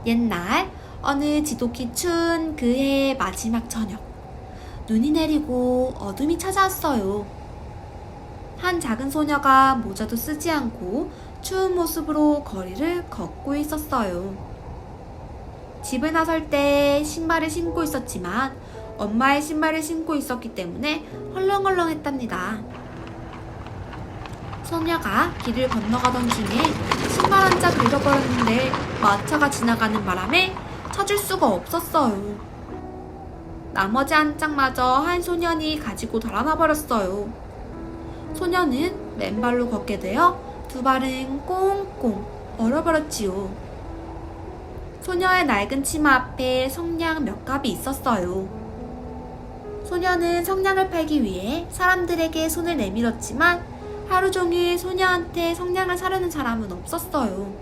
옛날 어느 지독히 추운 그해의 마지막 저녁, 눈이 내리고 어둠이 찾아왔어요. 한 작은 소녀가 모자도 쓰지 않고 추운 모습으로 거리를 걷고 있었어요. 집을 나설 때 신발을 신고 있었지만 엄마의 신발을 신고 있었기 때문에 헐렁헐렁했답니다. 소녀가 길을 건너가던 중에 신발 한 짝을 잃어버렸는데 마차가 지나가는 바람에 찾을 수가 없었어요. 나머지 한 짝마저 한 소년이 가지고 달아나 버렸어요. 소녀는 맨발로 걷게 되어 두 발은 꽁꽁 얼어버렸지요. 소녀의 낡은 치마 앞에 성냥 몇 갑이 있었어요. 소녀는 성냥을 팔기 위해 사람들에게 손을 내밀었지만 하루 종일 소녀한테 성냥을 사려는 사람은 없었어요.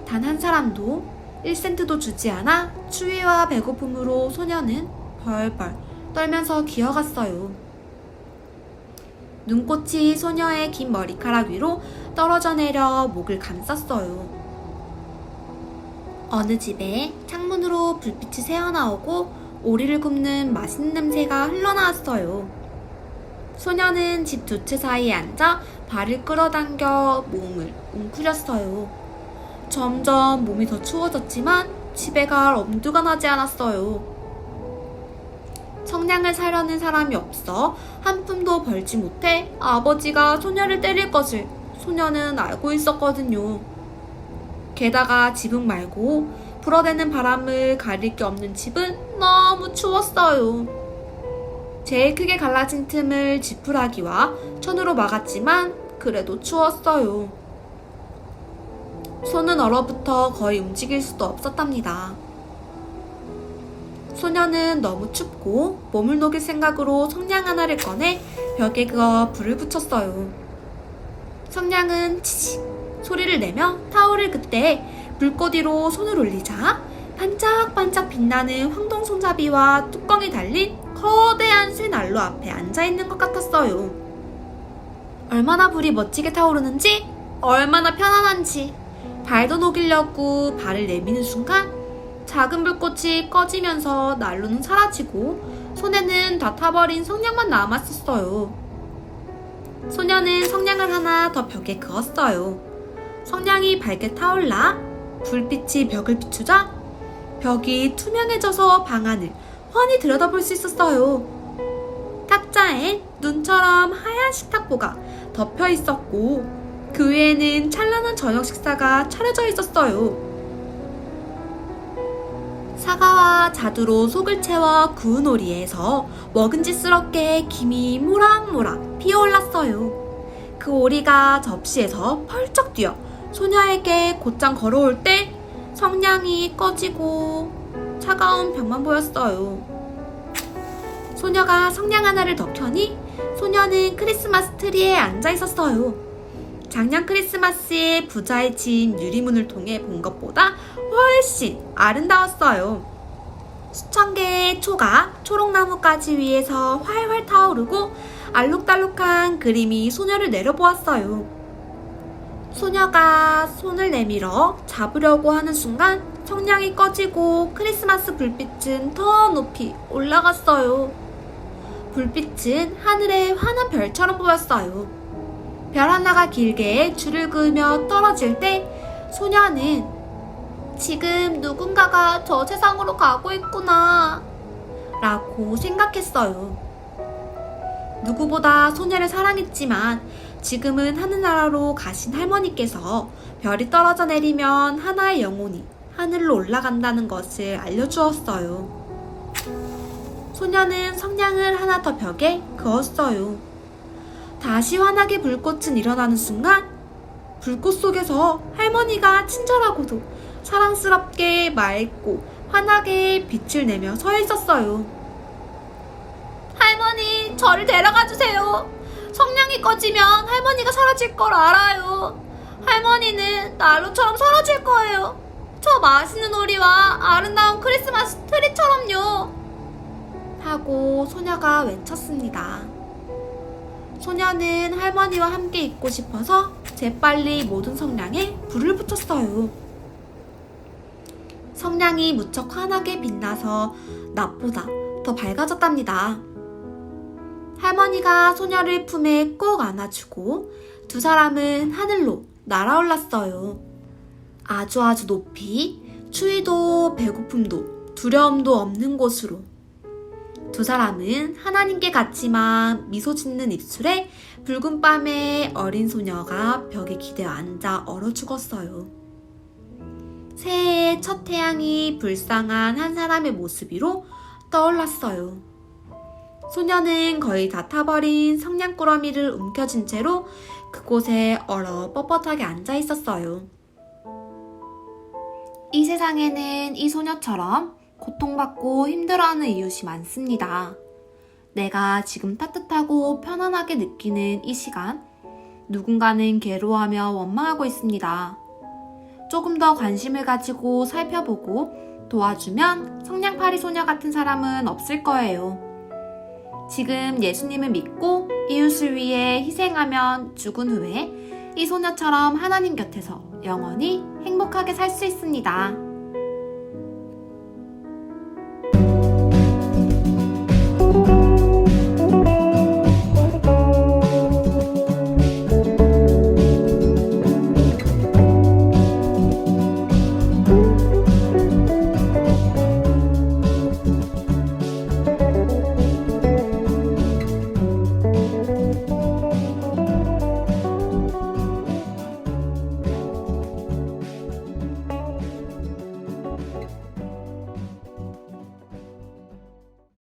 단 한 사람도 1센트도 주지 않아 추위와 배고픔으로 소녀는 벌벌 떨면서 기어갔어요. 눈꽃이 소녀의 긴 머리카락 위로 떨어져 내려 목을 감쌌어요. 어느 집에 창문으로 불빛이 새어나오고 오리를 굽는 맛있는 냄새가 흘러나왔어요. 소녀는 집 두 채 사이에 앉아 발을 끌어당겨 몸을 웅크렸어요. 점점 몸이 더 추워졌지만 집에 갈 엄두가 나지 않았어요. 성냥을 사려는 사람이 없어 한 푼도 벌지 못해 아버지가 소녀를 때릴 것을 소녀는 알고 있었거든요. 게다가 지붕 말고 불어대는 바람을 가릴 게 없는 집은 너무 추웠어요. 제일 크게 갈라진 틈을 지푸라기와 천으로 막았지만 그래도 추웠어요. 손은 얼어붙어 거의 움직일 수도 없었답니다. 소녀는 너무 춥고 몸을 녹일 생각으로 성냥 하나를 꺼내 벽에 그어 불을 붙였어요. 성냥은 치직 소리를 내며 타오를 그때 불꽃 위로 손을 올리자 반짝반짝 빛나는 황동 손잡이와 뚜껑이 달린 거대한 새 난로 앞에 앉아있는 것 같았어요. 얼마나 불이 멋지게 타오르는지, 얼마나 편안한지 발도 녹이려고 발을 내미는 순간 작은 불꽃이 꺼지면서 난로는 사라지고 손에는 다 타버린 성냥만 남았었어요. 소녀는 성냥을 하나 더 벽에 그었어요. 성냥이 밝게 타올라 불빛이 벽을 비추자 벽이 투명해져서 방 안을 훤히 들여다볼 수 있었어요. 탁자엔 눈처럼 하얀 식탁보가 덮여 있었고 그 위에는 찬란한 저녁 식사가 차려져 있었어요. 사과와 자두로 속을 채워 구운 오리에서 먹은직스럽게 김이 모락모락 피어올랐어요. 그 오리가 접시에서 펄쩍 뛰어 소녀에게 곧장 걸어올 때 성냥이 꺼지고 차가운 벽만 보였어요. 소녀가 성냥 하나를 더 켜니 소녀는 크리스마스 트리에 앉아 있었어요. 작년 크리스마스에 부자에 진 유리문을 통해 본 것보다 훨씬 아름다웠어요. 수천 개의 초가 초록나무가지 위에서 활활 타오르고 알록달록한 그림이 소녀를 내려보았어요. 소녀가 손을 내밀어 잡으려고 하는 순간 성냥이 꺼지고 크리스마스 불빛은 더 높이 올라갔어요. 불빛은 하늘의 환한 별처럼 보였어요. 별 하나가 길게 줄을 그으며 떨어질 때 소녀는 지금 누군가가 저 세상으로 가고 있구나 라고 생각했어요. 누구보다 소녀를 사랑했지만 지금은 하늘나라로 가신 할머니께서 별이 떨어져 내리면 하나의 영혼이 하늘로 올라간다는 것을 알려주었어요. 소녀는 성냥을 하나 더 벽에 그었어요. 다시 환하게 불꽃은 일어나는 순간 불꽃 속에서 할머니가 친절하고도 사랑스럽게 맑고 환하게 빛을 내며 서 있었어요. 할머니, 저를 데려가 주세요. 성냥이 꺼지면 할머니가 사라질 걸 알아요. 할머니는 난로처럼 사라질 거예요. 저 맛있는 오리와 아름다운 크리스마스 트리처럼요. 하고 소녀가 외쳤습니다. 소녀는 할머니와 함께 있고 싶어서 재빨리 모든 성냥에 불을 붙였어요. 성냥이 무척 환하게 빛나서 낮보다 더 밝아졌답니다. 할머니가 소녀를 품에 꼭 안아주고 두 사람은 하늘로 날아올랐어요. 아주 높이, 추위도 배고픔도 두려움도 없는 곳으로. 두 사람은 하나님께 갔지만 미소 짓는 입술에 붉은 뺨에 어린 소녀가 벽에 기대어 앉아 얼어 죽었어요. 새해의 첫 태양이 불쌍한 한 사람의 모습 위로 떠올랐어요. 소녀는 거의 다 타버린 성냥꾸러미를 움켜쥔 채로 그곳에 얼어 뻣뻣하게 앉아 있었어요. 이 세상에는 이 소녀처럼 고통받고 힘들어하는 이웃이 많습니다. 내가 지금 따뜻하고 편안하게 느끼는 이 시간, 누군가는 괴로워하며 원망하고 있습니다. 조금 더 관심을 가지고 살펴보고 도와주면 성냥팔이 소녀 같은 사람은 없을 거예요. 지금 예수님을 믿고 이웃을 위해 희생하면 죽은 후에 이 소녀처럼 하나님 곁에서 영원히 행복하게 살 수 있습니다.